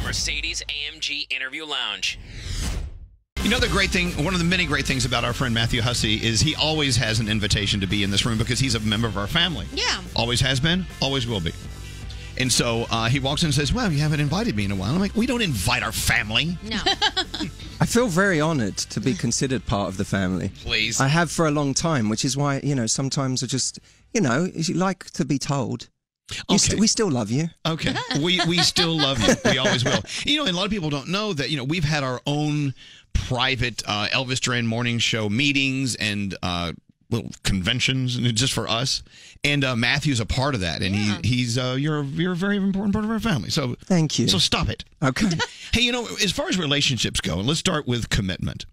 Mercedes-AMG Interview Lounge. You know, the great thing, one of the many great things about our friend Matthew Hussey is he always has an invitation to be in this room because he's a member of our family. Yeah. Always has been, always will be. And so he walks in and says, well, you haven't invited me in a while. I'm like, we don't invite our family. No. I feel very honored to be considered part of the family. Please. I have for a long time, which is why, sometimes I just, you like to be told. Okay. We still love you. Okay. We still love you. We always will. And a lot of people don't know that, we've had our own private Elvis Duran morning show meetings and little conventions just for us. And Matthew's a part of that. And you're a very important part of our family. So thank you. So stop it. Okay. Hey, as far as relationships go, let's start with commitment.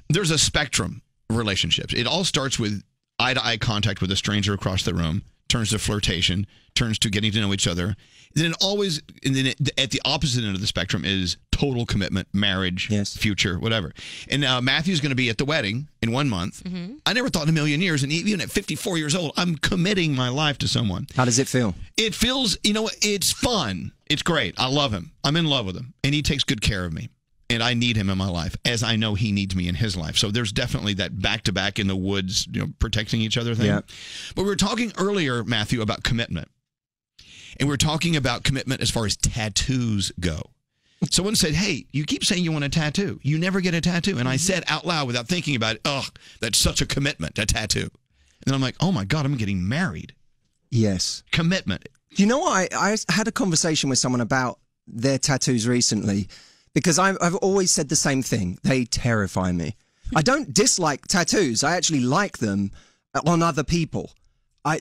There's a spectrum of relationships. It all starts with eye-to-eye contact with a stranger across the room, turns to flirtation, turns to getting to know each other. Then at the opposite end of the spectrum is total commitment, marriage, future, whatever. And Matthew's going to be at the wedding in 1 month. Mm-hmm. I never thought in a million years, and even at 54 years old, I'm committing my life to someone. How does it feel? It feels, it's fun. It's great. I love him. I'm in love with him. And he takes good care of me. And I need him in my life, as I know he needs me in his life. So there's definitely that back-to-back in the woods, protecting each other thing. Yeah. But we were talking earlier, Matthew, about commitment. And we were talking about commitment as far as tattoos go. Someone said, hey, you keep saying you want a tattoo. You never get a tattoo. And I said out loud without thinking about it, that's such a commitment, a tattoo. And then I'm like, oh, my God, I'm getting married. Yes. Commitment. You know what? I had a conversation with someone about their tattoos recently. Because I've always said the same thing. They terrify me. I don't dislike tattoos. I actually like them on other people.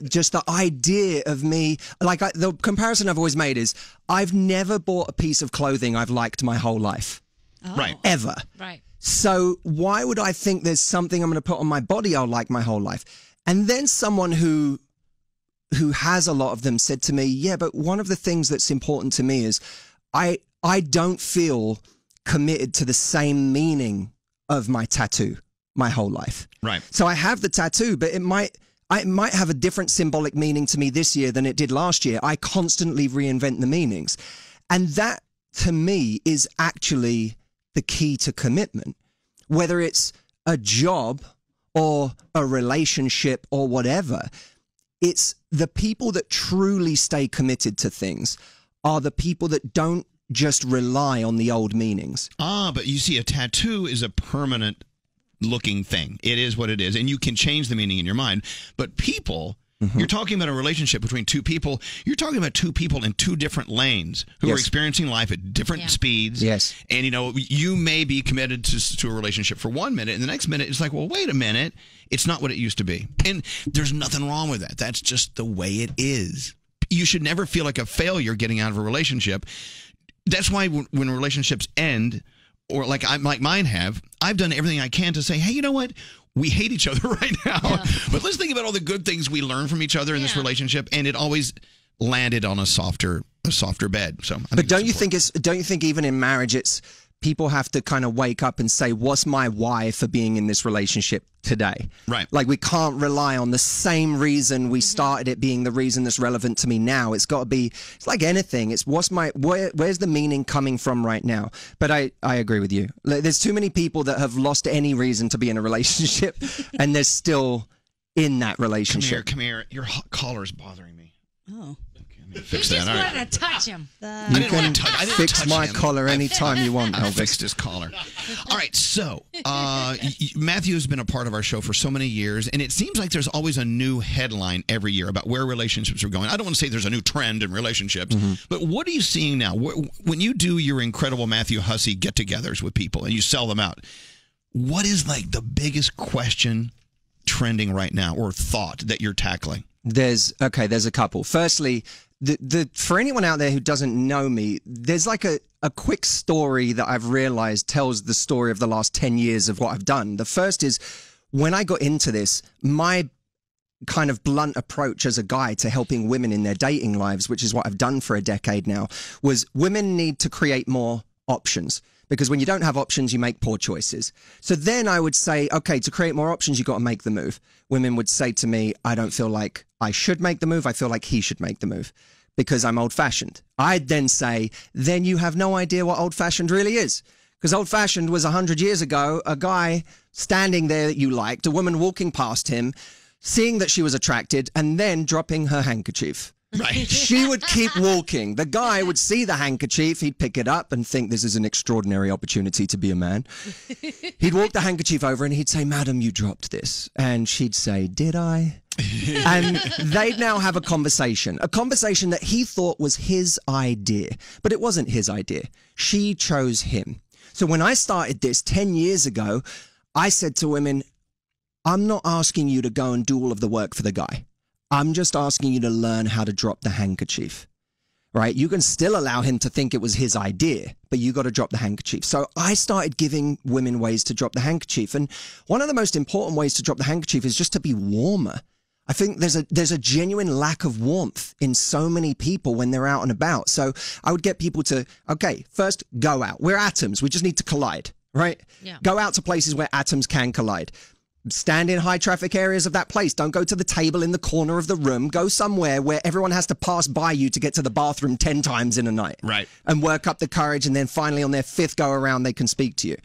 Just the idea of me, the comparison I've always made is I've never bought a piece of clothing I've liked my whole life. Oh. Right. Ever. Right. So why would I think there's something I'm going to put on my body I'll like my whole life? And then someone who has a lot of them said to me, yeah, but one of the things that's important to me is I don't feel committed to the same meaning of my tattoo my whole life. Right. So I have the tattoo, but it might have a different symbolic meaning to me this year than it did last year. I constantly reinvent the meanings. And that, to me, is actually the key to commitment. Whether it's a job or a relationship or whatever, it's the people that truly stay committed to things are the people that don't just rely on the old meanings. But you see, a tattoo is a permanent looking thing. It is what it is, and you can change the meaning in your mind. But people, you're talking about a relationship between two people. You're talking about two people in two different lanes who are experiencing life at different speeds. Yes. And, you may be committed to a relationship for 1 minute, and the next minute it's like, well, wait a minute. It's not what it used to be. And there's nothing wrong with that. That's just the way it is. You should never feel like a failure getting out of a relationship. That's why when relationships end, or like mine have, I've done everything I can to say, hey, you know what? We hate each other right now. Yeah. But let's think about all the good things we learn from each other in this relationship. And it always landed on a softer bed. So, but don't you think even in marriage, it's people have to kind of wake up and say, what's my why for being in this relationship today? Right. Like we can't rely on the same reason we started it being the reason that's relevant to me now. It's got to be, it's like anything. It's where's the meaning coming from right now? But I agree with you. There's too many people that have lost any reason to be in a relationship and they're still in that relationship. Come here. Your collar's bothering me. Oh. Fix you that. just All wanted to touch him. You can fix my collar anytime you want, Elvis. I fixed his collar. All right, so Matthew has been a part of our show for so many years, and it seems like there's always a new headline every year about where relationships are going. I don't want to say there's a new trend in relationships, but what are you seeing now? When you do your incredible Matthew Hussey get-togethers with people and you sell them out, what is like the biggest question trending right now or thought that you're tackling? There's a couple. Firstly, for anyone out there who doesn't know me, there's like a quick story that I've realized tells the story of the last 10 years of what I've done. The first is when I got into this, my kind of blunt approach as a guy to helping women in their dating lives, which is what I've done for a decade now, was women need to create more options. Because when you don't have options, you make poor choices. So then I would say, okay, to create more options, you've got to make the move. Women would say to me, I don't feel like I should make the move. I feel like he should make the move. because I'm old-fashioned. I'd then say, then you have no idea what old-fashioned really is. Because old-fashioned was 100 years ago, a guy standing there that you liked, a woman walking past him, seeing that she was attracted, and then dropping her handkerchief. Right. She would keep walking. The guy would see the handkerchief. He'd pick it up and think this is an extraordinary opportunity to be a man. He'd walk the handkerchief over and he'd say, "Madam, you dropped this." And she'd say, "Did I?" And they'd now have a conversation that he thought was his idea, but it wasn't his idea. She chose him. So when I started this 10 years ago, I said to women, I'm not asking you to go and do all of the work for the guy. I'm just asking you to learn how to drop the handkerchief, right? You can still allow him to think it was his idea, but you got to drop the handkerchief. So I started giving women ways to drop the handkerchief. And one of the most important ways to drop the handkerchief is just to be warmer. I think there's a genuine lack of warmth in so many people when they're out and about. So I would get people to, okay, first go out. We're atoms. We just need to collide, right? Yeah. Go out to places where atoms can collide. Stand in high traffic areas of that place. Don't go to the table in the corner of the room. Go somewhere where everyone has to pass by you to get to the bathroom 10 times in a night. Right. And work up the courage, and then finally on their 5th go around, they can speak to you.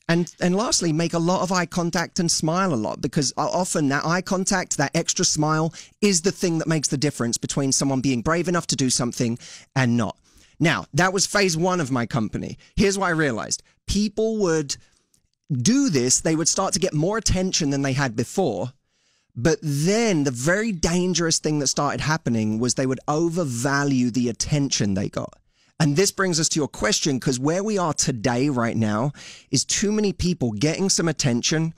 And lastly, make a lot of eye contact and smile a lot, because often that eye contact, that extra smile is the thing that makes the difference between someone being brave enough to do something and not. Now, that was phase 1 of my company. Here's what I realized. People would do this, they would start to get more attention than they had before. But then the very dangerous thing that started happening was they would overvalue the attention they got. And this brings us to your question, because where we are today right now is too many people getting some attention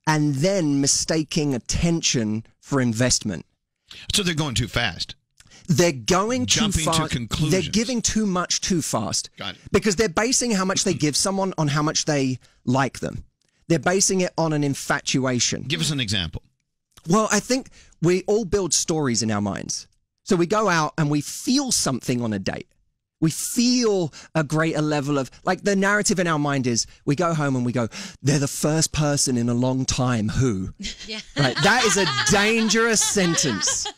and then mistaking attention for investment. So they're going too fast. They're going Jumping too fast. to conclusions. They're giving too much too fast. Got it. Because they're basing how much they give someone on how much they like them. They're basing it on an infatuation. Give us an example. Well, I think we all build stories in our minds. So we go out and we feel something on a date. We feel a greater level of, like, the narrative in our mind is, we go home and we go, they're the first person in a long time who. Yeah. Right? That is a dangerous sentence,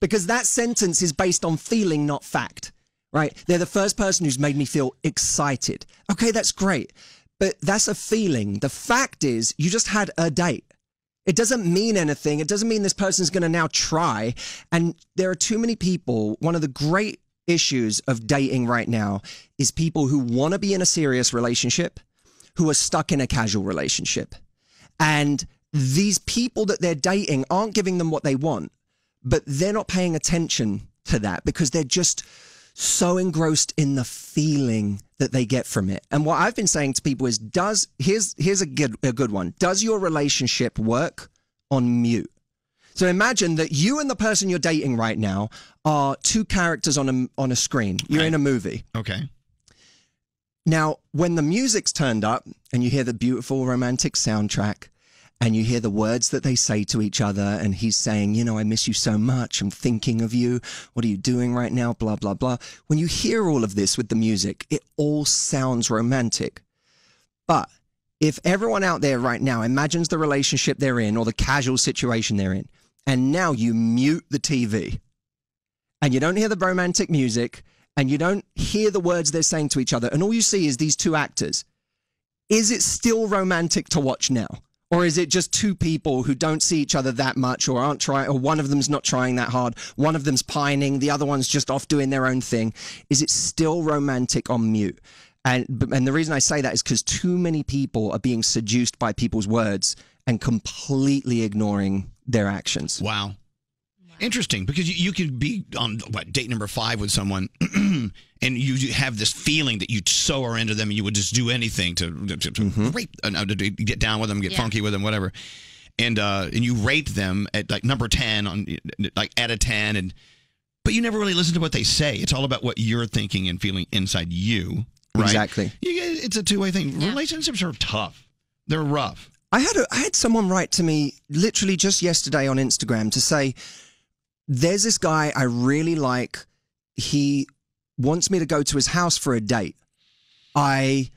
because that sentence is based on feeling, not fact. Right? They're the first person who's made me feel excited. Okay, that's great. But that's a feeling. The fact is, you just had a date. It doesn't mean anything. It doesn't mean this person's going to now try. And there are too many people. One of the great issues of dating right now is people who want to be in a serious relationship, who are stuck in a casual relationship. And these people that they're dating aren't giving them what they want, but they're not paying attention to that because they're just so engrossed in the feeling that they get from it. And what I've been saying to people is, here's a good one. Does your relationship work on mute? So imagine that you and the person you're dating right now are two characters on a screen. You're in a movie. Okay. Now, when the music's turned up and you hear the beautiful romantic soundtrack and you hear the words that they say to each other, and he's saying, you know, I miss you so much. I'm thinking of you. What are you doing right now? Blah, blah, blah. When you hear all of this with the music, it all sounds romantic. But if everyone out there right now imagines the relationship they're in or the casual situation they're in, and now you mute the TV and you don't hear the romantic music and you don't hear the words they're saying to each other, and all you see is these two actors, is it still romantic to watch now? Or is it just two people who don't see each other that much, or aren't trying, or one of them's not trying that hard, one of them's pining, the other one's just off doing their own thing? Is it still romantic on mute? And the reason I say that is because too many people are being seduced by people's words and completely ignoring their actions. Wow. Interesting, because you could be on date number 5 with someone and you have this feeling that you so are into them and you would just do anything to rape, to get down with them, get funky with them, whatever. And you rate them at like number 10 on like out of 10, but you never really listen to what they say. It's all about what you're thinking and feeling inside you. Right? Exactly. It's a two-way thing. Yeah. Relationships are tough. They're rough. I had someone write to me literally just yesterday on Instagram to say, there's this guy I really like. He wants me to go to his house for a date. I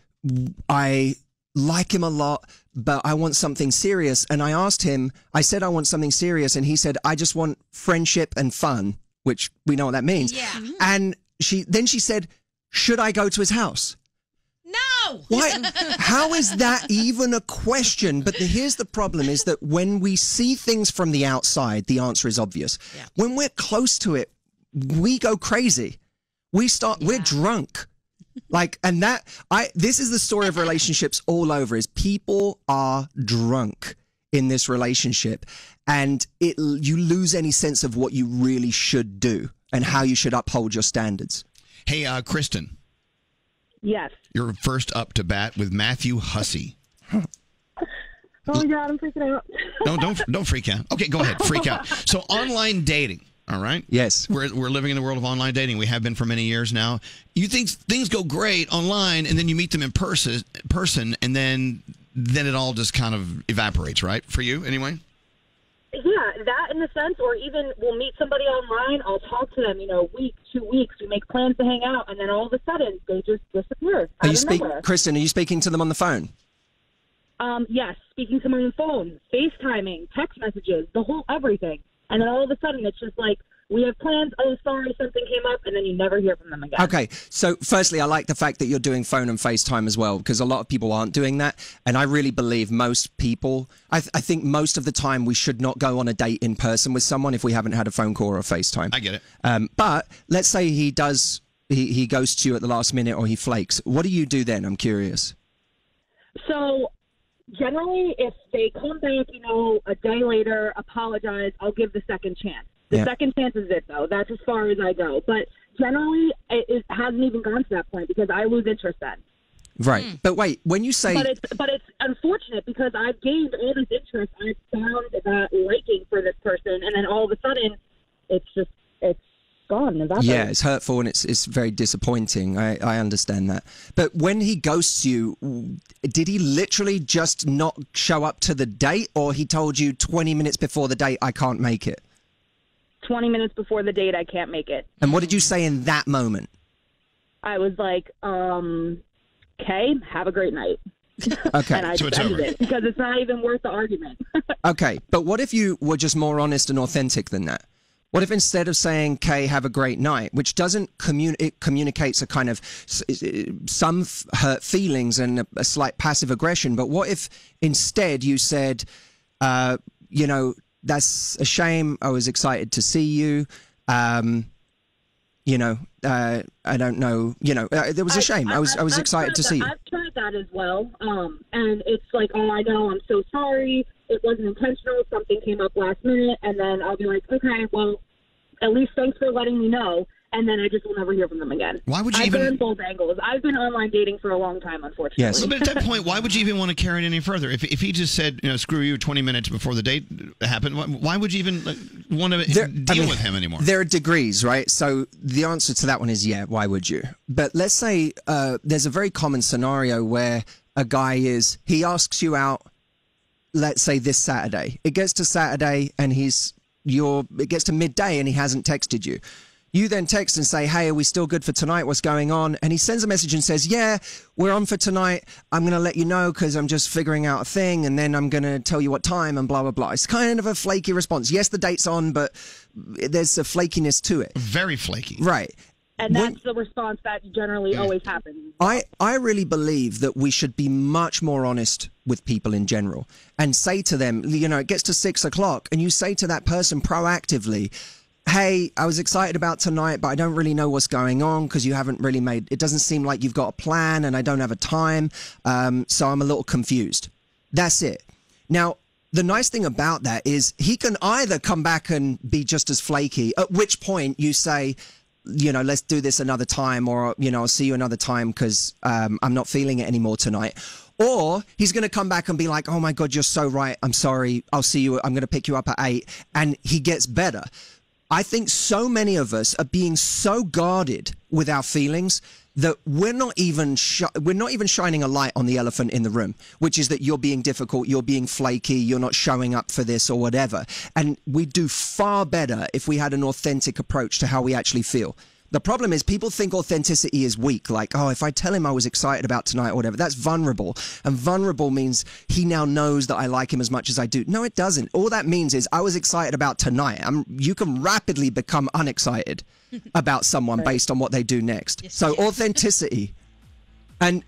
like him a lot, but I want something serious. And I asked him, I said I want something serious, and he said, I just want friendship and fun. which we know what that means. Yeah. And she said, should I go to his house? No! What? How is that even a question? But here's the problem is that when we see things from the outside, the answer is obvious. Yeah. When we're close to it, we go crazy. We're drunk. This is the story of relationships all over, is people are drunk in this relationship, and you lose any sense of what you really should do and how you should uphold your standards. Hey, Kristen. Yes. You're first up to bat with Matthew Hussey. Oh my God, I'm freaking out. No, don't freak out. Okay, go ahead, freak out. So online dating, all right? Yes. We're living in the world of online dating. We have been for many years now. You think things go great online, and then you meet them in person, and then it all just kind of evaporates, right? For you, anyway? Yeah, that in a sense, or even we'll meet somebody online, I'll talk to them, week, 2 weeks, we make plans to hang out, and then all of a sudden, they just disappear. Kristen, are you speaking to them on the phone? Yes, speaking to them on the phone, FaceTiming, text messages, the whole everything. And then all of a sudden, it's just like, we have plans, oh, sorry, something came up, and then you never hear from them again. Okay, so firstly, I like the fact that you're doing phone and FaceTime as well, because a lot of people aren't doing that, and I really believe most people, I think most of the time we should not go on a date in person with someone if we haven't had a phone call or a FaceTime. I get it. But let's say he ghosts you at the last minute or he flakes. What do you do then? I'm curious. So generally, if they come back, a day later, apologize, I'll give the second chance. The second chance is it, though. That's as far as I go. But generally, it hasn't even gone to that point because I lose interest then. Right. But wait, when you say... But it's unfortunate because I've gained all this interest. I've found that liking for this person, and then all of a sudden, it's gone. Yeah, it's hurtful and it's very disappointing. I understand that. But when he ghosts you, did he literally just not show up to the date, or he told you 20 minutes before the date, I can't make it? 20 minutes before the date, I can't make it. And what did you say in that moment? I was like, okay, have a great night. Okay. And I just ended it because it's not even worth the argument. Okay, but what if you were just more honest and authentic than that? What if instead of saying, "Kay, have a great night," which doesn't it communicates a kind of some hurt feelings and a slight passive aggression, but what if instead you said, that's a shame. I was excited to see you. I don't know. There was a shame. I was excited to see you. I've tried that as well. And it's like, oh, I know. I'm so sorry. It wasn't intentional. Something came up last minute. And then I'll be like, okay, well, at least thanks for letting me know. And then I just will never hear from them again. Why would you I've been in both angles. I've been online dating for a long time, unfortunately. Yes. But at that point, why would you even want to carry it any further? If he just said, screw you 20 minutes before the date happened, why would you even want to deal with him anymore? There are degrees, right? So the answer to that one is, yeah, why would you? But let's say there's a very common scenario where a guy he asks you out, let's say this Saturday. It gets to Saturday and it gets to midday and he hasn't texted you. You then text and say, hey, are we still good for tonight? What's going on? And he sends a message and says, yeah, we're on for tonight. I'm going to let you know because I'm just figuring out a thing, and then I'm going to tell you what time and blah, blah, blah. It's kind of a flaky response. Yes, the date's on, but there's a flakiness to it. Very flaky. Right. And that's the response that generally always happens. I really believe that we should be much more honest with people in general and say to them, it gets to 6 o'clock, and you say to that person proactively, hey, I was excited about tonight, but I don't really know what's going on because you haven't really it doesn't seem like you've got a plan and I don't have a time, so I'm a little confused. That's it. Now, the nice thing about that is he can either come back and be just as flaky, at which point you say, let's do this another time, or, I'll see you another time because I'm not feeling it anymore tonight. Or he's going to come back and be like, oh my God, you're so right. I'm sorry. I'll see you. I'm going to pick you up at 8. And he gets better. I think so many of us are being so guarded with our feelings that we're not even shining a light on the elephant in the room, which is that you're being difficult, you're being flaky, you're not showing up for this or whatever. And we do far better if we had an authentic approach to how we actually feel. The problem is people think authenticity is weak. Like, oh, if I tell him I was excited about tonight or whatever, that's vulnerable. And vulnerable means he now knows that I like him as much as I do. No, it doesn't. All that means is I was excited about tonight. You can rapidly become unexcited about someone based on what they do next. Yes, so authenticity. And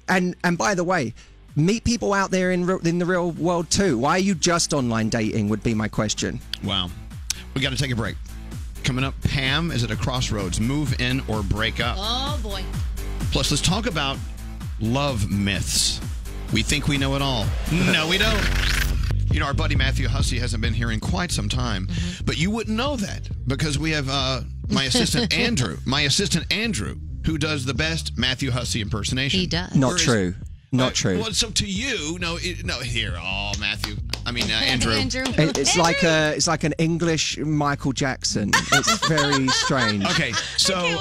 by the way, meet people out there in the real world too. Why are you just online dating would be my question. Wow. We got to take a break. Coming up, Pam is at a crossroads. Move in or break up. Oh, boy. Plus, let's talk about love myths. We think we know it all. No, we don't. You know, our buddy Matthew Hussey hasn't been here in quite some time, but you wouldn't know that because we have my assistant, Andrew. My assistant, Andrew, who does the best Matthew Hussey impersonation. He does. Not true. Not true. Well, so to you, no, here, Matthew. I mean, Andrew. It's like an English Michael Jackson. It's very strange. Okay, so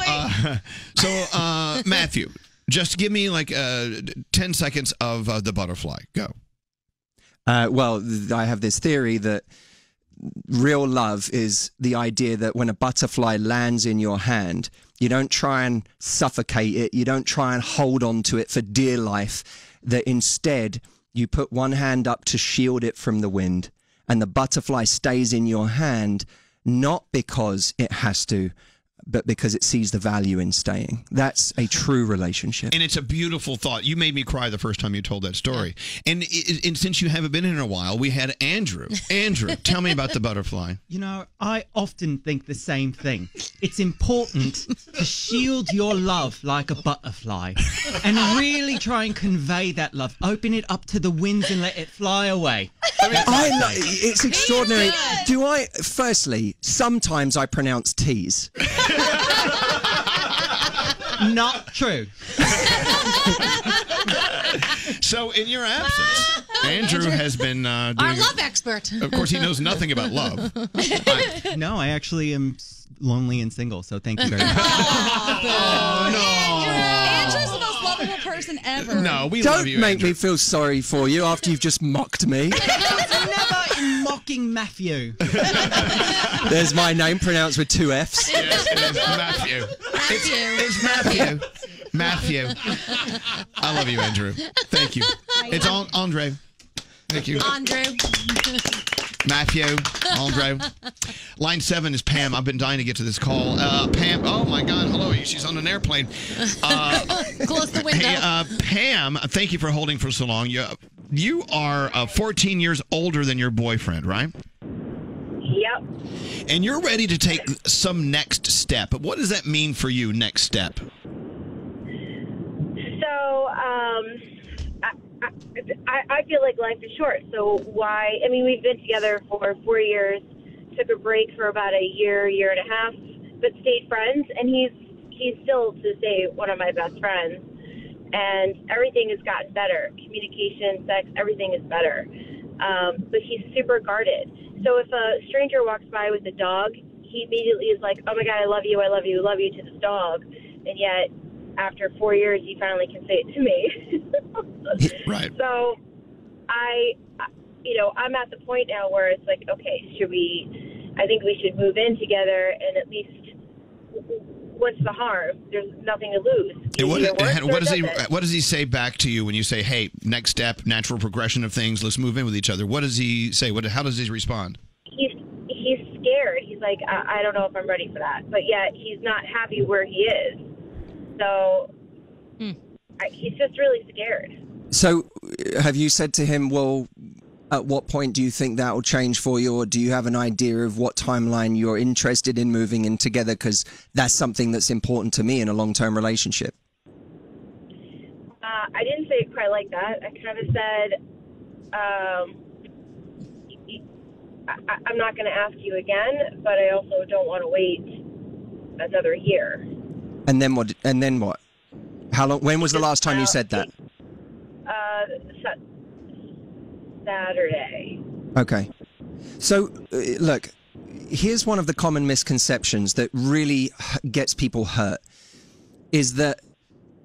Matthew, just give me like 10 seconds of the butterfly. Go. Well, I have this theory that real love is the idea that when a butterfly lands in your hand, you don't try and suffocate it. You don't try and hold on to it for dear life. That instead, you put one hand up to shield it from the wind, and the butterfly stays in your hand, not because it has to, but because it sees the value in staying. That's a true relationship. And it's a beautiful thought. You made me cry the first time you told that story. And since you haven't been in a while, we had Andrew. Andrew, tell me about the butterfly. You know, I often think the same thing. It's important to shield your love like a butterfly and really try and convey that love. Open it up to the winds and let it fly away. It's extraordinary. Firstly, sometimes I pronounce T's. Not true. So, in your absence, Andrew has been doing our love expert. Of course, he knows nothing about love. No, I actually am lonely and single, so thank you very much. Andrew's the most lovable person ever. No, we love you, Don't make Andrew. me feel sorry for you after you've just mocked me. Never in mocking Matthew. There's my name pronounced with 2 F's. Yes, it is Matthew. It's Matthew. Matthew. I love you, Andrew. Thank you. It's Andre. Thank you. Andrew. Matthew. Andre. Line 7 is Pam. I've been dying to get to this call. Pam. Oh, my God. Hello. She's on an airplane. Close the window. Hey, Pam, thank you for holding for so long. You are 14 years older than your boyfriend, right? Yep. And you're ready to take some next step. What does that mean for you, next step? So, I feel like life is short. So why? I mean, we've been together for 4 years. Took a break for about a year and a half, but stayed friends. And he's still, to this day, one of my best friends. And everything has gotten better. Communication, sex, everything is better. But he's super guarded. So if a stranger walks by with a dog, he immediately is like, "Oh my God, I love you, I love you, I love you" to this dog. And yet, after 4 years, he finally can say it to me. Right. So I'm at the point now where it's like, okay, I think we should move in together, and at least, what's the harm? There's nothing to lose. What does he say back to you when you say, "Hey, next step, natural progression of things, let's move in with each other"? What does he say? How does he respond? He's scared. He's like, I don't know if I'm ready for that. But yet he's not happy where he is. So he's just really scared. So have you said to him, well, at what point do you think that will change for you? Or do you have an idea of what timeline you're interested in moving in together? Because that's something that's important to me in a long-term relationship. I didn't say it quite like that. I kind of said, I'm not going to ask you again, but I also don't want to wait another year. And then what? How long? When was the last time you said that? Saturday. Okay. So, look, here's one of the common misconceptions that really gets people hurt, is that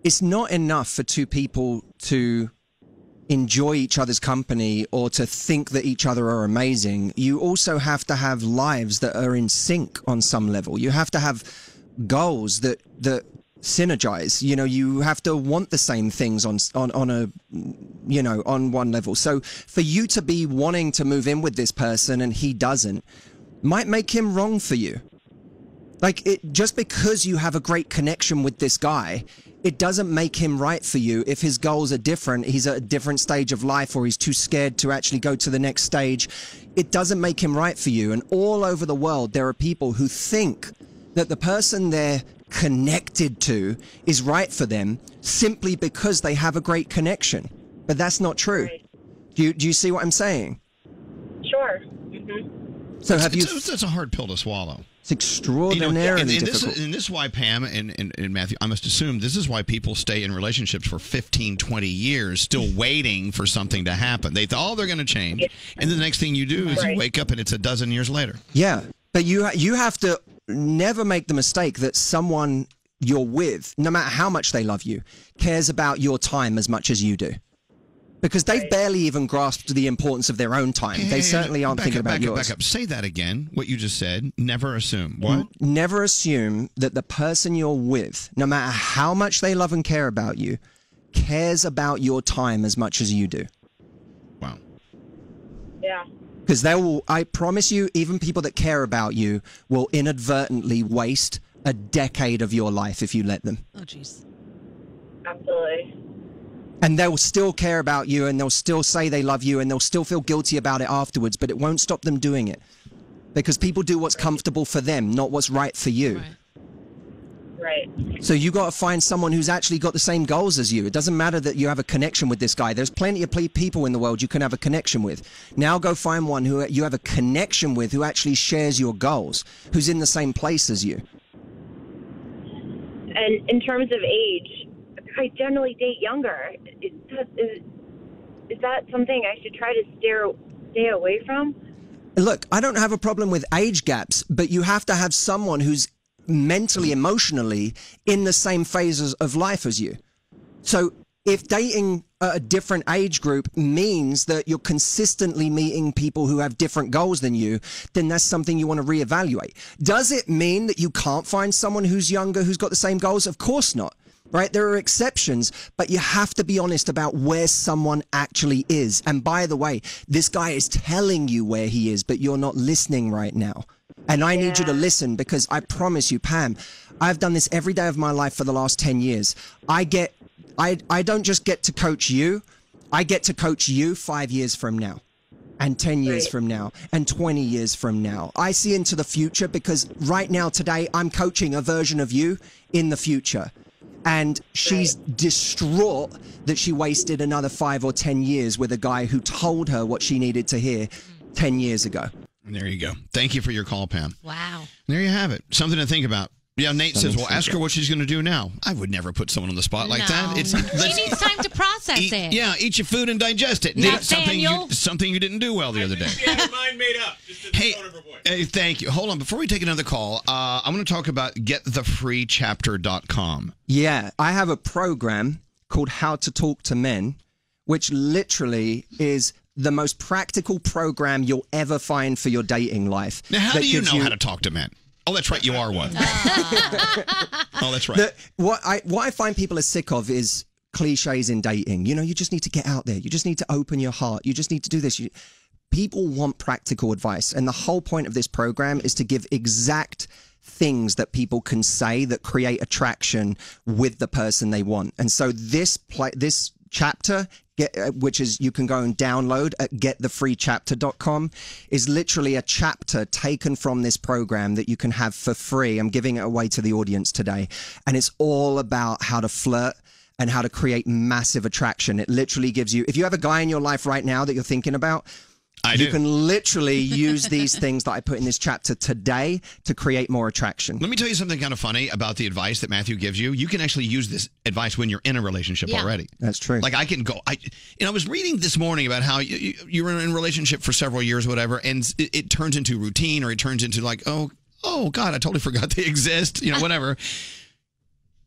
it's not enough for two people to enjoy each other's company or to think that each other are amazing. You also have to have lives that are in sync on some level. You have to have goals that synergize. You know, you have to want the same things on a, you know, on one level. So for you to be wanting to move in with this person and he doesn't, might make him wrong for you. Like, just because you have a great connection with this guy, it doesn't make him right for you. If his goals are different, he's at a different stage of life, or he's too scared to actually go to the next stage, it doesn't make him right for you. And all over the world, there are people who think that the person they're connected to is right for them simply because they have a great connection. But that's not true. Right. Do you see what I'm saying? Sure. So it's a hard pill to swallow. It's extraordinarily difficult. And this is why, Pam and Matthew, I must assume this is why people stay in relationships for 15, 20 years, still waiting for something to happen. They thought, they're going to change. And the next thing you do is you wake up and it's a dozen years later. Yeah. But you have to never make the mistake that someone you're with, no matter how much they love you, cares about your time as much as you do. Because they've barely even grasped the importance of their own time. They certainly aren't thinking about yours. Back up. Say that again, what you just said. Never assume. What? Never assume that the person you're with, no matter how much they love and care about you, cares about your time as much as you do. Wow. Yeah. Because I promise you, even people that care about you will inadvertently waste a decade of your life if you let them. Oh, jeez. Absolutely. And they'll still care about you, and they'll still say they love you, and they'll still feel guilty about it afterwards, but it won't stop them doing it. Because people do what's comfortable for them, not what's right for you. Right. So you got to find someone who's actually got the same goals as you. It doesn't matter that you have a connection with this guy. There's plenty of people in the world you can have a connection with. Now go find one who you have a connection with, who actually shares your goals, who's in the same place as you. And in terms of age, I generally date younger. Is that something I should try to stay away from? Look, I don't have a problem with age gaps, but you have to have someone who's mentally, emotionally in the same phases of life as you. So if dating a different age group means that you're consistently meeting people who have different goals than you, then that's something you want to reevaluate. Does it mean that you can't find someone who's younger, who's got the same goals? Of course not. Right? There are exceptions, but you have to be honest about where someone actually is. And by the way, this guy is telling you where he is, but you're not listening right now. And I need you to listen, because I promise you, Pam, I've done this every day of my life for the last 10 years. I don't just get to coach you. I get to coach you 5 years from now, and 10 years from now, and 20 years from now. I see into the future, because right now, today, I'm coaching a version of you in the future. And she's distraught that she wasted another 5 or 10 years with a guy who told her what she needed to hear 10 years ago. And there you go. Thank you for your call, Pam. Wow. There you have it. Something to think about. Yeah, Nate says, well, ask her what she's going to do now. I would never put someone on the spot like that. She needs time to process it. Yeah, eat your food and digest it. Yeah, something you didn't do well the other day. She had her mind made up. Just to the tone of her voice. Hey, thank you. Hold on. Before we take another call, I'm going to talk about getthefreechapter.com. Yeah, I have a program called How to Talk to Men, which literally is the most practical program you'll ever find for your dating life. Now, how do you know how to talk to men? Oh, that's right. You are one. Oh, that's right. What I find people are sick of is cliches in dating. You know, you just need to get out there. You just need to open your heart. You just need to do this. People want practical advice. And the whole point of this program is to give exact things that people can say that create attraction with the person they want. And so this chapter, which is you can go and download at getthefreechapter.com, is literally a chapter taken from this program that you can have for free. I'm giving it away to the audience today. And it's all about how to flirt and how to create massive attraction. It literally gives you, if you have a guy in your life right now that you're thinking about, you can literally use these things that I put in this chapter today to create more attraction. Let me tell you something kind of funny about the advice that Matthew gives you. You can actually use this advice when you're in a relationship already. That's true. Like I can go, I was reading this morning about how you were in a relationship for several years or whatever, and it turns into routine, or it turns into like, oh God, I totally forgot they exist, whatever.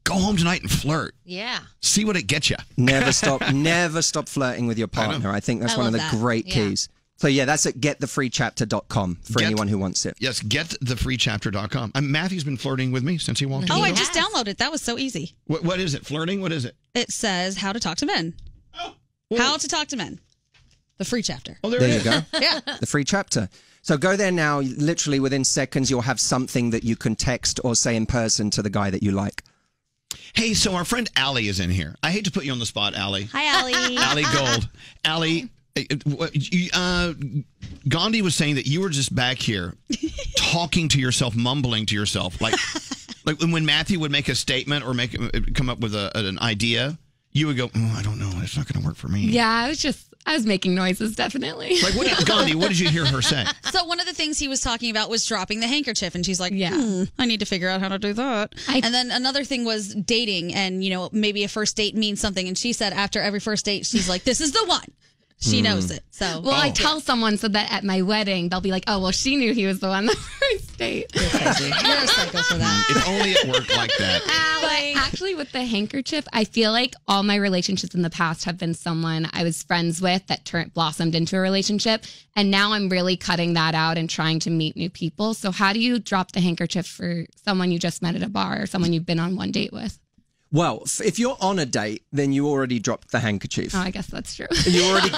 Go home tonight and flirt. Yeah. See what it gets you. Never stop flirting with your partner. I think that's one of the great keys. So yeah, that's at getthefreechapter.com for anyone who wants it. Yes, getthefreechapter.com. Matthew's been flirting with me since he walked in. Oh, I just downloaded it. That was so easy. What is it? Flirting? What is it? It says how to talk to men. How to talk to men. The free chapter. Oh, there you go. Yeah. The free chapter. So go there now. Literally within seconds, you'll have something that you can text or say in person to the guy that you like. Hey, so our friend Allie is in here. I hate to put you on the spot, Allie. Hi, Allie. Allie Gold. Allie, Gandhi was saying that you were just back here talking to yourself, mumbling to yourself. Like when Matthew would make a statement or come up with an idea, you would go, I don't know. It's not going to work for me. Yeah, I was making noises, definitely. Like, Gandhi, what did you hear her say? So one of the things he was talking about was dropping the handkerchief. And she's like, I need to figure out how to do that. And then another thing was dating. And, maybe a first date means something. And she said after every first date, she's like, this is the one. She knows it. So, I tell someone so that at my wedding, they'll be like, oh, well, she knew he was the one the first date. You're a psycho for that. If only it worked like that. But actually, with the handkerchief, I feel like all my relationships in the past have been someone I was friends with that blossomed into a relationship. And now I'm really cutting that out and trying to meet new people. So how do you drop the handkerchief for someone you just met at a bar or someone you've been on one date with? Well, if you're on a date, then you already dropped the handkerchief. Oh, I guess that's true. You already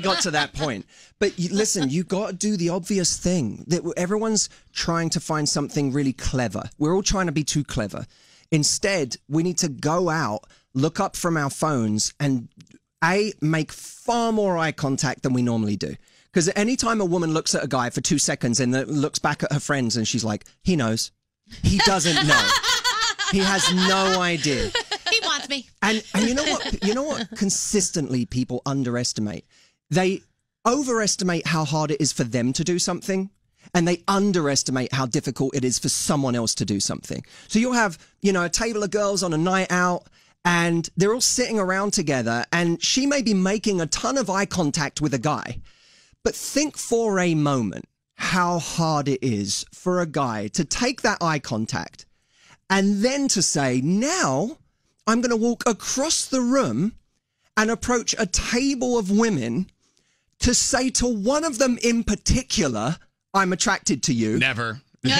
got to that point. But listen, you got to do the obvious thing. That everyone's trying to find something really clever. We're all trying to be too clever. Instead, we need to go out, look up from our phones, and make far more eye contact than we normally do. Because any time a woman looks at a guy for 2 seconds and looks back at her friends and she's like, he knows. He doesn't know. He has no idea. He wants me. And you know what? You know what? Consistently, people underestimate. They overestimate how hard it is for them to do something, and they underestimate how difficult it is for someone else to do something. So you'll have, a table of girls on a night out, and they're all sitting around together, and she may be making a ton of eye contact with a guy. But think for a moment how hard it is for a guy to take that eye contact and then to say, now I'm going to walk across the room and approach a table of women to say to one of them in particular, I'm attracted to you. Never. No,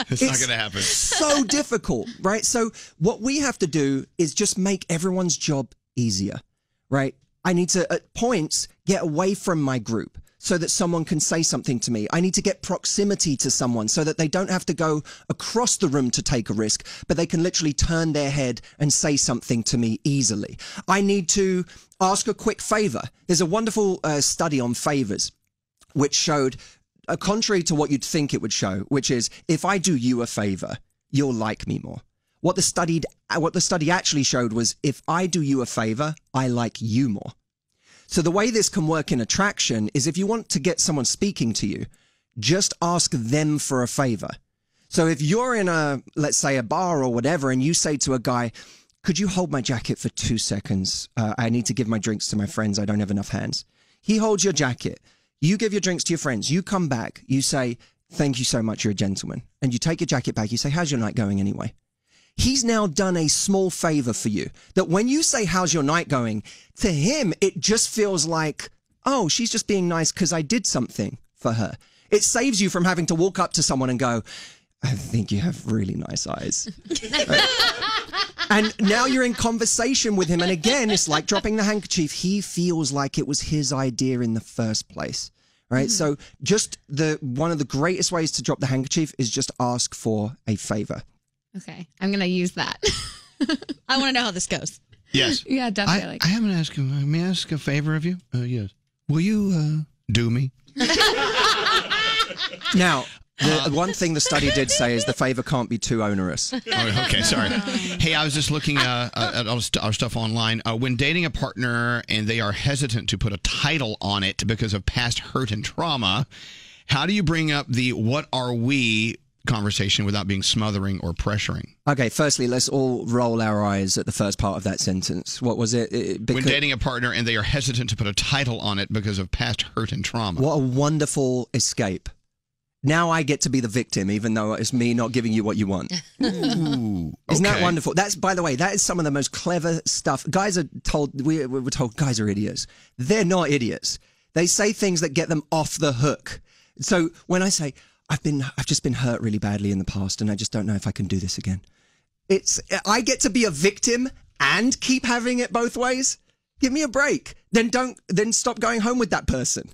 it's not going to happen. So difficult, right? So what we have to do is just make everyone's job easier, right? I need to, at points, get away from my group so that someone can say something to me. I need to get proximity to someone so that they don't have to go across the room to take a risk, but they can literally turn their head and say something to me easily. I need to ask a quick favor. There's a wonderful study on favors, which showed, contrary to what you'd think it would show, which is if I do you a favor, you'll like me more. What the study actually showed was if I do you a favor, I like you more. So the way this can work in attraction is if you want to get someone speaking to you, just ask them for a favor. So if you're in let's say a bar or whatever, and you say to a guy, could you hold my jacket for 2 seconds? I need to give my drinks to my friends. I don't have enough hands. He holds your jacket. You give your drinks to your friends. You come back. You say, thank you so much. You're a gentleman. And you take your jacket back. You say, how's your night going anyway? He's now done a small favor for you that when you say, how's your night going? To him, it just feels like, oh, she's just being nice because I did something for her. It saves you from having to walk up to someone and go, I think you have really nice eyes. Right? And now you're in conversation with him. And again, it's like dropping the handkerchief. He feels like it was his idea in the first place. Right. So just one of the greatest ways to drop the handkerchief is just ask for a favor. Okay, I'm going to use that. I want to know how this goes. Yes. Yeah, definitely. I haven't asked him. May I ask a favor of you? Yes. Will you do me? Now, the one thing the study did say is the favor can't be too onerous. Oh, okay, sorry. Hey, I was just looking at our stuff online. When dating a partner and they are hesitant to put a title on it because of past hurt and trauma, how do you bring up the what are we conversation without being smothering or pressuring? Okay, firstly, let's all roll our eyes at the first part of that sentence. What was it? When dating a partner and they are hesitant to put a title on it because of past hurt and trauma. What a wonderful escape. Now I get to be the victim, even though it's me not giving you what you want. Ooh, Isn't that wonderful? That's, by the way, that is some of the most clever stuff. Guys are told, we were told guys are idiots. They're not idiots. They say things that get them off the hook. So when I say, I've just been hurt really badly in the past and I just don't know if I can do this again. I get to be a victim and keep having it both ways. Give me a break. Then stop going home with that person.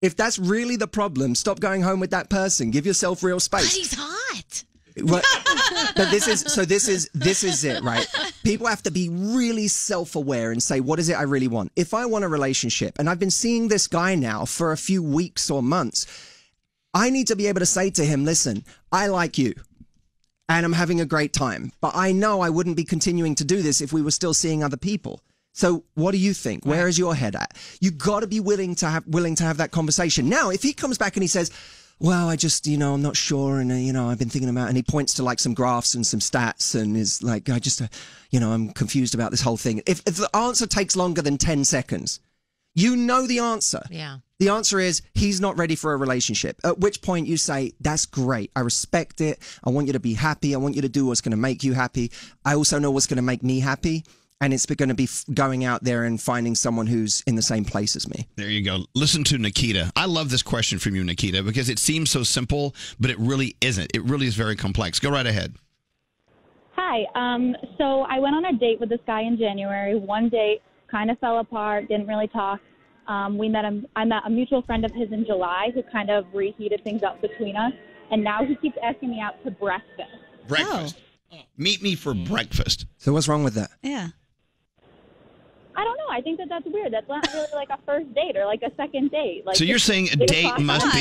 If that's really the problem, stop going home with that person. Give yourself real space. But he's hot. Well, but this is it, right? People have to be really self-aware and say, what is it I really want? If I want a relationship, and I've been seeing this guy now for a few weeks or months, I need to be able to say to him, listen, I like you and I'm having a great time, but I know I wouldn't be continuing to do this if we were still seeing other people. So what do you think? Where is your head at? You got to be willing to have that conversation. Now, if he comes back and he says, well, I just, I'm not sure. And, I've been thinking about, and he points to like some graphs and some stats and is like, I just, I'm confused about this whole thing. If the answer takes longer than 10 seconds, you know the answer. Yeah. The answer is he's not ready for a relationship, at which point you say, that's great. I respect it. I want you to be happy. I want you to do what's going to make you happy. I also know what's going to make me happy. And it's going to be going out there and finding someone who's in the same place as me. There you go. Listen to Nikita. I love this question from you, Nikita, because it seems so simple, but it really isn't. It really is very complex. Go right ahead. Hi. So I went on a date with this guy in January. One date kind of fell apart, didn't really talk. I met a mutual friend of his in July who kind of reheated things up between us. And now he keeps asking me out to breakfast. Breakfast? Oh. Meet me for breakfast. So what's wrong with that? Yeah. I don't know. I think that's weird. That's not really like a first date or like a second date. Like, so you're saying a date must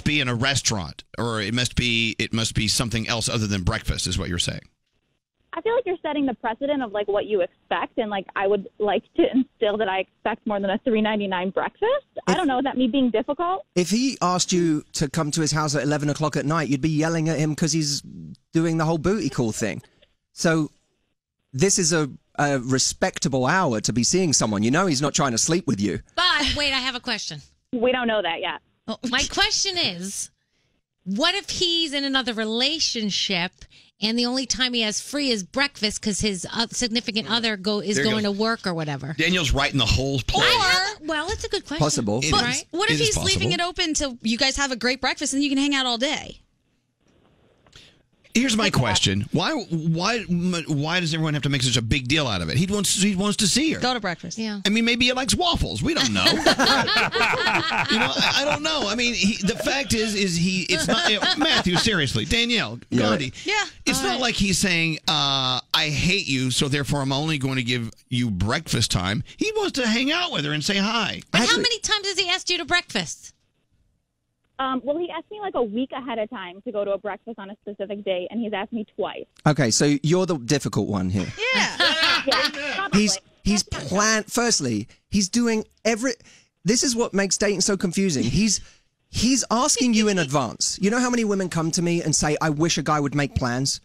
be in a restaurant, or it must be something else other than breakfast, is what you're saying. I feel like you're setting the precedent of like what you expect, and like I would like to instill that I expect more than a $3.99 breakfast. I don't know. Is that me being difficult? If he asked you to come to his house at 11 o'clock at night, you'd be yelling at him because he's doing the whole booty call thing. So this is a respectable hour to be seeing someone. He's not trying to sleep with you. But wait, I have a question. We don't know that yet. My question is, what if he's in another relationship and the only time he has free is breakfast because his significant other is going to work or whatever? Danielle's right in the whole place. Well, it's a good question. Possible. But what if he's leaving it open till you guys have a great breakfast and you can hang out all day? Here's my question: Why does everyone have to make such a big deal out of it? He wants to see her. Go to breakfast. Yeah. I mean, maybe he likes waffles. We don't know. I don't know. I mean, the fact is it's not Matthew. Seriously, Danielle, Gandhi. Yeah. It's not like he's saying, "I hate you, so therefore I'm only going to give you breakfast time." He wants to hang out with her and say hi. And how many times has he asked you to breakfast? Well, he asked me like a week ahead of time to go to a breakfast on a specific date, and he's asked me twice. Okay, so you're the difficult one here. Yeah. He's planned. Firstly, he's doing this is what makes dating so confusing. He's asking you in advance. You know how many women come to me and say, I wish a guy would make plans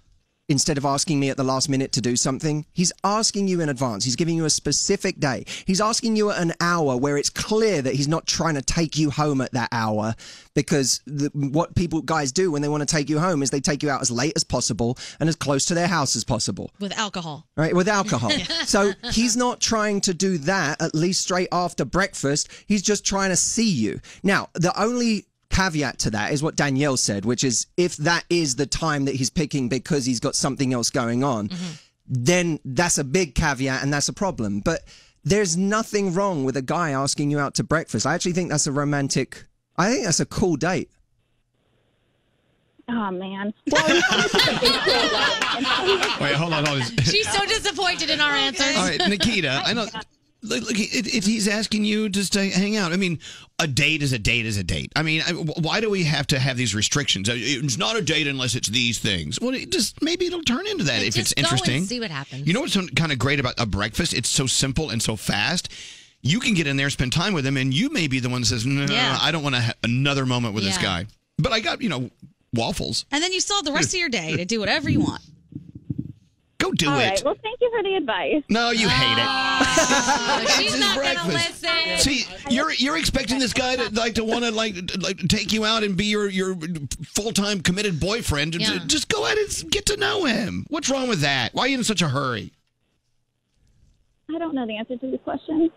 instead of asking me at the last minute to do something? He's asking you in advance. He's giving you a specific day. He's asking you at an hour where it's clear that he's not trying to take you home at that hour, because what guys do when they want to take you home is they take you out as late as possible and as close to their house as possible. With alcohol. Right, with alcohol. So he's not trying to do that, at least straight after breakfast. He's just trying to see you. Now, the only caveat to that is what Danielle said, which is if that is the time that he's picking because he's got something else going on, then that's a big caveat and that's a problem. But there's nothing wrong with a guy asking you out to breakfast. I actually think that's a cool date. Oh, man. Wait, hold on. She's so disappointed in our answers. All right, Nikita, I know. Look, he's asking you just to hang out. I mean, a date is a date is a date. I mean, why do we have to have these restrictions? It's not a date unless it's these things. Well, maybe it'll turn into that if it's interesting. Go and see what happens. You know what's kind of great about a breakfast? It's so simple and so fast. You can get in there, spend time with him, and you may be the one that says, no, I don't want to have another moment with this guy. But I got, waffles. And then you still have the rest of your day to do whatever you want. Go do All it. right. Well, thank you for the advice. No, you hate it. She's not going to listen. See, you're expecting this guy to want to take you out and be your full-time committed boyfriend. Yeah. Just go ahead and get to know him. What's wrong with that? Why are you in such a hurry? I don't know the answer to this question.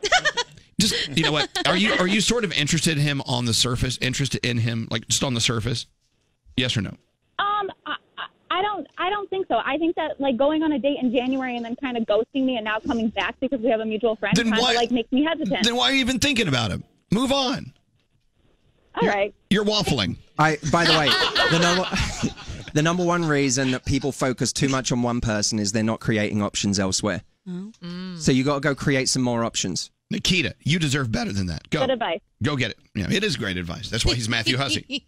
Just, you know what? Are you sort of interested in him on the surface? Interested in him, like, just on the surface? Yes or no? I don't think so. I think that like going on a date in January and then kind of ghosting me and now coming back because we have a mutual friend kind of like makes me hesitant. Then why are you even thinking about him? Move on. All right. You're waffling. By the way, the number one reason that people focus too much on one person is they're not creating options elsewhere. So you got to go create some more options. Nikita, you deserve better than that. Go. Good advice. Go get it. Yeah, it is great advice. That's why he's Matthew Hussey.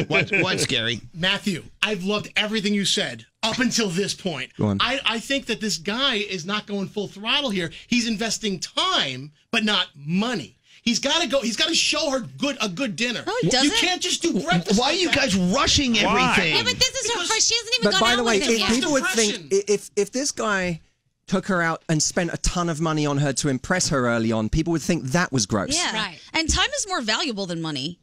What's scary? Matthew, I've loved everything you said up until this point. Go on. I think that this guy is not going full throttle here. He's investing time, but not money. He's got to go. He's got to show her a good dinner. No, he doesn't. You can't just do breakfast. Why are you guys rushing everything? Yeah, but this is her first. She hasn't even But gone by the out way, with him if yet. people would think if this guy took her out and spent a ton of money on her to impress her early on, people would think that was gross. Yeah. Right. And time is more valuable than money.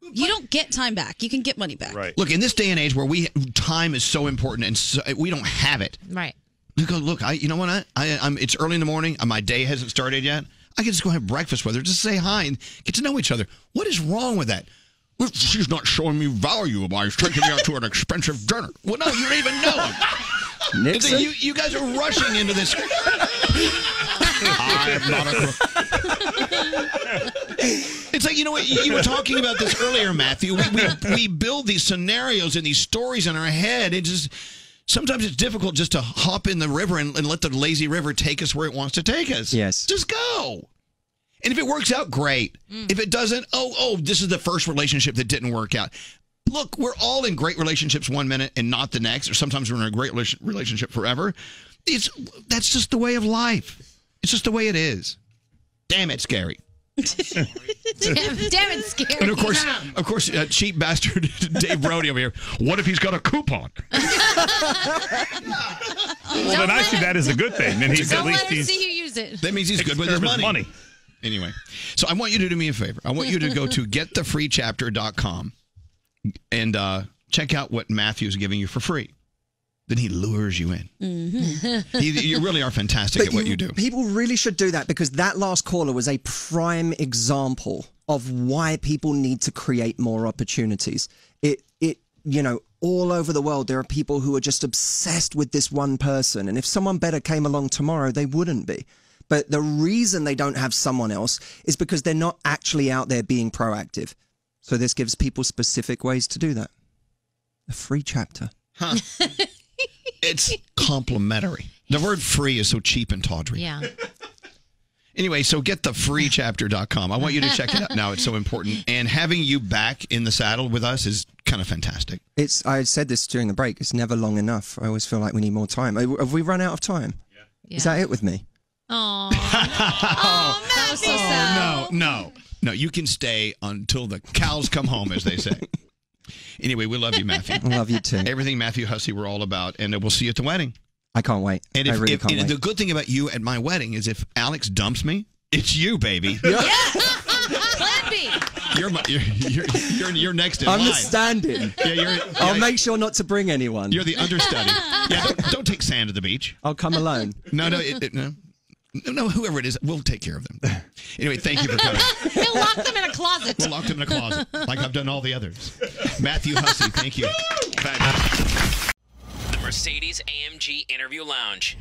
You don't get time back. You can get money back. Right. Look, in this day and age where time is so important and we don't have it. Right. You go, look, you know what? It's early in the morning. My day hasn't started yet. I can just go have breakfast with her, just say hi and get to know each other. What is wrong with that? Well, she's not showing me value by taking me out to an expensive dinner. Well, no, you don't even know him. Nixon? You guys are rushing into this. I'm not a It's like, you know what? You were talking about this earlier, Matthew. We build these scenarios and these stories in our head. It just sometimes it's difficult just to hop in the river and let the lazy river take us where it wants to take us. Yes. Just go. And if it works out, great. If it doesn't, this is the first relationship that didn't work out. Look, we're all in great relationships one minute and not the next, or sometimes we're in a great relationship forever. That's just the way of life. It's just the way it is. Damn it, scary. Damn it, scary. And of course, cheap bastard Dave Brody over here. What if he's got a coupon? Well, then I see that as a good thing. Then he's at least see you use it. That means he's good with his money. Anyway, so I want you to do me a favor. I want you to go to getthefreechapter.com and check out what Matthew's giving you for free. Then he lures you in. Mm-hmm. You really are fantastic at what you do. People really should do that because that last caller was a prime example of why people need to create more opportunities. All over the world, there are people who are just obsessed with this one person. And if someone better came along tomorrow, they wouldn't be. But the reason they don't have someone else is because they're not actually out there being proactive. So this gives people specific ways to do that. A free chapter. Huh. It's complimentary. The word free is so cheap and tawdry. Yeah. Anyway, so getthefreechapter.com. I want you to check it out now. It's so important. And having you back in the saddle with us is kind of fantastic. I said this during the break. It's never long enough. I always feel like we need more time. Have we run out of time? Yeah. Is that it with me? Oh, that was so sad. No. You can stay until the cows come home, as they say. Anyway, we love you, Matthew. I love you too. Everything Matthew Hussey we're all about, and we'll see you at the wedding. I can't wait. And I really can't wait. The good thing about you at my wedding is if Alex dumps me, it's you, baby. Plan B. You're next in line. I'm the stand-in. I'll make sure not to bring anyone. You're the understudy. Yeah, don't take sand to the beach. I'll come alone. No, whoever it is, we'll take care of them. Anyway, thank you for coming. We'll lock them in a closet. We'll lock them in a closet, like I've done all the others. Matthew Hussey, thank you. The Mercedes-AMG Interview Lounge.